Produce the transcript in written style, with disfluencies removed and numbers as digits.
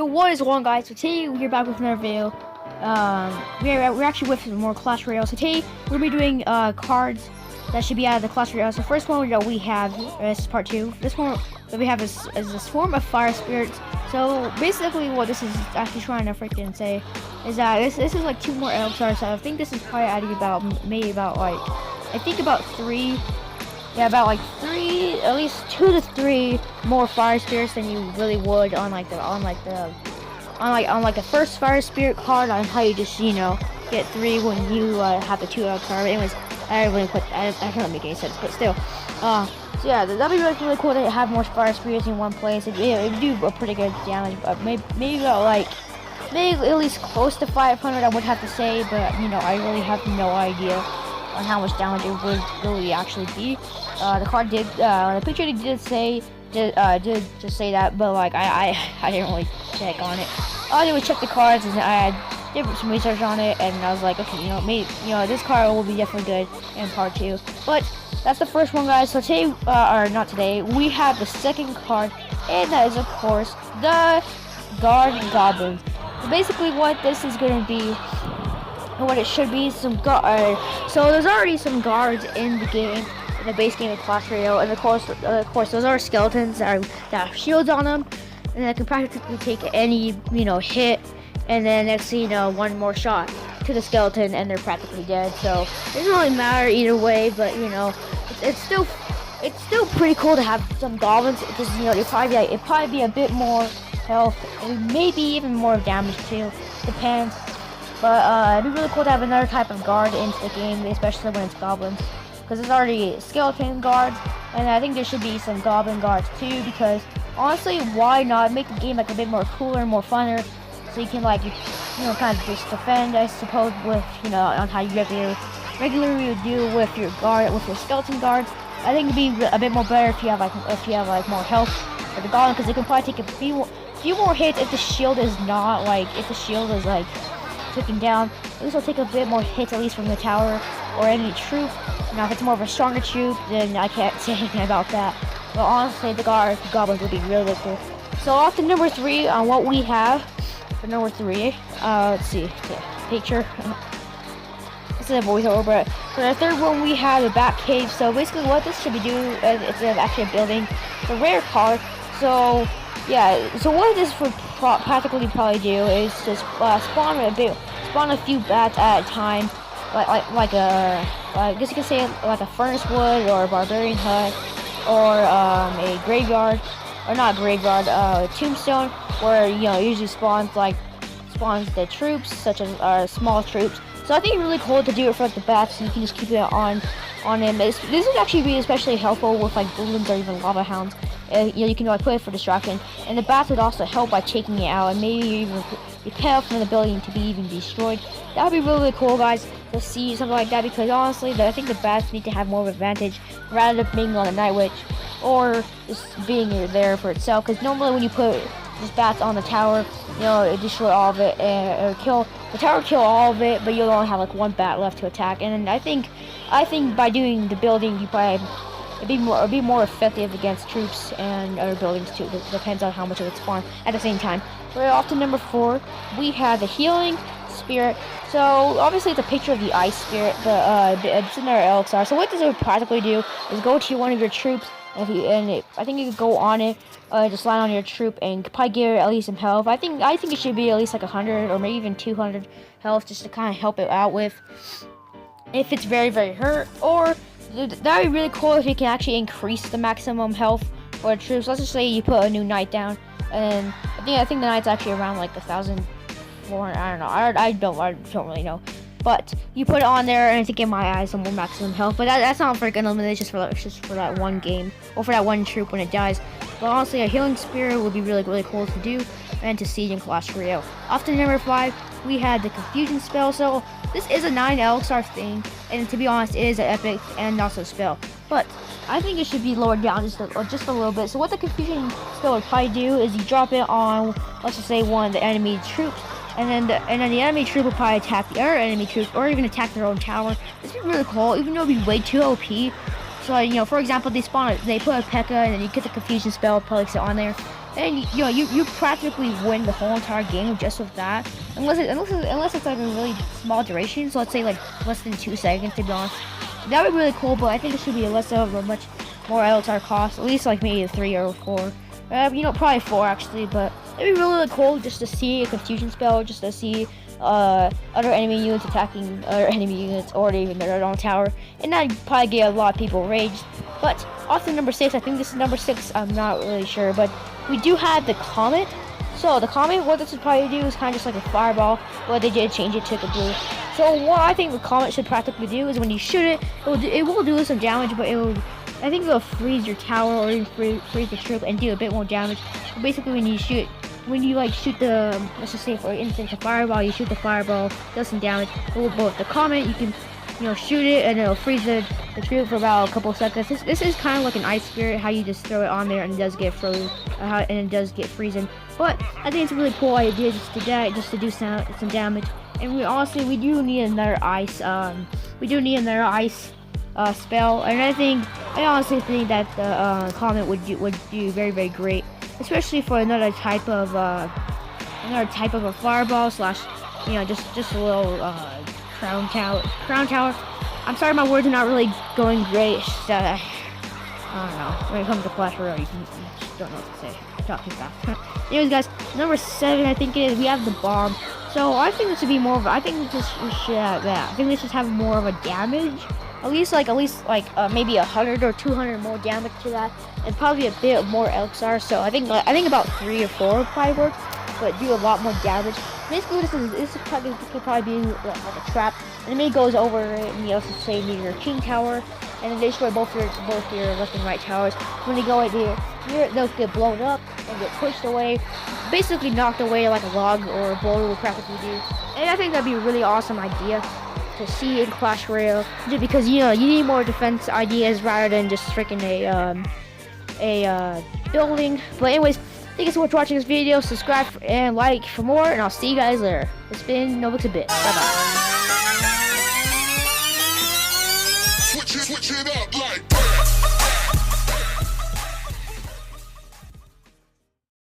what is going on, guys? So today we're back with another video. We're actually with more Clash Royale. So today we're gonna be doing cards that should be out of the Clash Royale. So first one that we have is part 2. This one that we have is a swarm of fire spirits. So basically what this is actually trying to freaking say is that this is like 2 more elixirs. So I think this is probably adding about maybe about like about 3. Yeah, about like 3, at least 2 to 3 more fire spirits than you really would on like the first fire spirit card, on how you just get 3 when you have the 2 out card. Anyways, I really put I can't make any sense, but still, so yeah, that'd be really cool to have more fire spirits in one place. It'd do a pretty good damage, but maybe about maybe at least close to 500, I would have to say, but I really have no idea on how much damage it would really actually be. The card did, the picture did say just say that, but like I didn't really check on it. I didn't really check the cards, and I did some research on it, and I was like, okay, maybe this card will be definitely good in part 2. But that's the first one, guys. So today, or not today, we have the second card, and that is of course the Guard Goblins. So basically, what this is going to be, what it should be, so there's already some guards in the game, in the base game of Clash Royale, and of course those are skeletons that have shields on them, and they can practically take any hit, and then next thing you know, one more shot to the skeleton and they're practically dead. So it doesn't really matter either way, but it's still pretty cool to have some goblins, because it'd probably be a bit more health and maybe even more damage too, depends. But it'd be really cool to have another type of guard into the game, especially when it's goblins, because there's already skeleton guards, and I think there should be some goblin guards too, because honestly, why not make the game like a bit more cooler and more funner, so you can kind of just defend, I suppose, with on how you regularly would do with your skeleton guards. I think it'd be a bit more better if you have more health for the goblin, because they can probably take a few more hits if the shield is taken down. At least will take a bit more hits, at least from the tower or any troop. Now if it's more of a stronger troop, then I can't say anything about that. But honestly, the goblins would be really cool. So off to number 3 on what we have for number 3. Let's see, picture. This is a voiceover, but for the third one we have the Bat Cave. So basically what this should be doing is it's actually a building. It's a rare card. So yeah, so what this would practically probably do is just spawn a few bats at a time, I guess you could say like a furnace wood or a barbarian hut, or a graveyard, or not graveyard, a tombstone, where it usually spawns the troops, such as small troops. So I think it's really cool to do it for the bats, and you can just keep it on him. This would actually be especially helpful with goblins or even lava hounds. You can put it for distraction, and the bats would also help by taking it out, and maybe even repel from the building to be even destroyed. That would be really cool, guys, to see something like that, because honestly, I think the bats need to have more of an advantage rather than being on the Night Witch or just being there for itself. Because normally when you put just bats on the tower, it destroy all of it, and kill all of it, but you'll only have like 1 bat left to attack. And I think by doing the building, it'd be more effective against troops and other buildings too. It depends on how much of it spawn at the same time. We're off to number 4. We have the Healing Spirit. So obviously it's a picture of the Ice Spirit, but it's another elixir. So what this would practically do is go to one of your troops, I think you could go on it, just land on your troop, and probably give it at least some health. I think it should be at least like 100 or maybe even 200 health, just to kind of help it out with if it's very, very hurt. Or that would be really cool if you can actually increase the maximum health for the troops. Let's just say you put a new knight down, and I think the knight's actually around like 1,400. I don't know. I don't really know. But you put it on there, and I think in my eyes some more maximum health. But that's not for unlimited. It's just for that one game, or for that one troop when it dies. But honestly, a Healing Spirit would be really, really cool to do and to see in Clash Royale. Off to number 5, we had the Confusion Spell. So this is a 9 elixir thing, and to be honest, it is an epic and also a spell. But I think it should be lowered down just a little bit. So what the Confusion Spell would probably do is you drop it on, let's just say, one of the enemy troops, and then the enemy troop will probably attack the other enemy troops, or even attack their own tower. This would be really cool, even though it'd be way too OP. So for example, they put a P.E.K.K.A. and then you get the Confusion Spell, probably sit on there, And you know, you practically win the whole entire game just with that, unless it's like a really small duration. So let's say like less than 2 seconds, to be honest. That would be really cool, but I think it should be less of a much more LTR cost, at least like maybe 3 or 4. You know, probably 4 actually, but it'd be really cool just to see a confusion spell, just to see other enemy units attacking other enemy units, or even their own tower, and that'd probably get a lot of people raged. But also number 6, I think this is number 6, I'm not really sure, but we do have the Comet. So the Comet, what this would probably do is kind of just like a fireball, but they did change it to the blue. So what I think the Comet should practically do is when you shoot it, it will do some damage, but I think it'll freeze your tower or even freeze the troop and do a bit more damage. So basically when you shoot the, let's just say for instance, a fireball, you shoot the fireball, does some damage. But with the Comet, you can, you know, shoot it and it'll freeze the troop for about a couple of seconds. This is kind of like an ice spirit, how you just throw it on there and it does get frozen, and it does get freezing. But I think it's a really cool idea just to do some damage. And we do need another ice. Spell, and I honestly think that the Comet would do very, very great, especially for another type of a fireball slash, you know, just a little crown tower. I'm sorry, my words are not really going great. I don't know. When it comes to Clash Royale, you just don't know what to say. Talking fast. Anyways, guys, number 7, I think it is. We have the bomb. So I think this would be more of. I think we should have that. I think this should have more of a damage. At least maybe 100 or 200 more damage to that, and probably a bit more LXR. So I think about 3 or 4 would probably work, but do a lot more damage. Basically, this could probably be like a trap. The enemy goes over it, and you also say near your king tower, and then they destroy both your left and right towers. When they go right here, they'll get blown up and get pushed away, basically knocked away like a log or a boulder would practically do. And I think that'd be a really awesome idea to see in Clash Royale, just because, you know, you need more defense ideas rather than just freaking a building. But anyways, thank you so much for watching this video. Subscribe and like for more, and I'll see you guys later. It's been Novix a bit. Bye bye. Switch it up like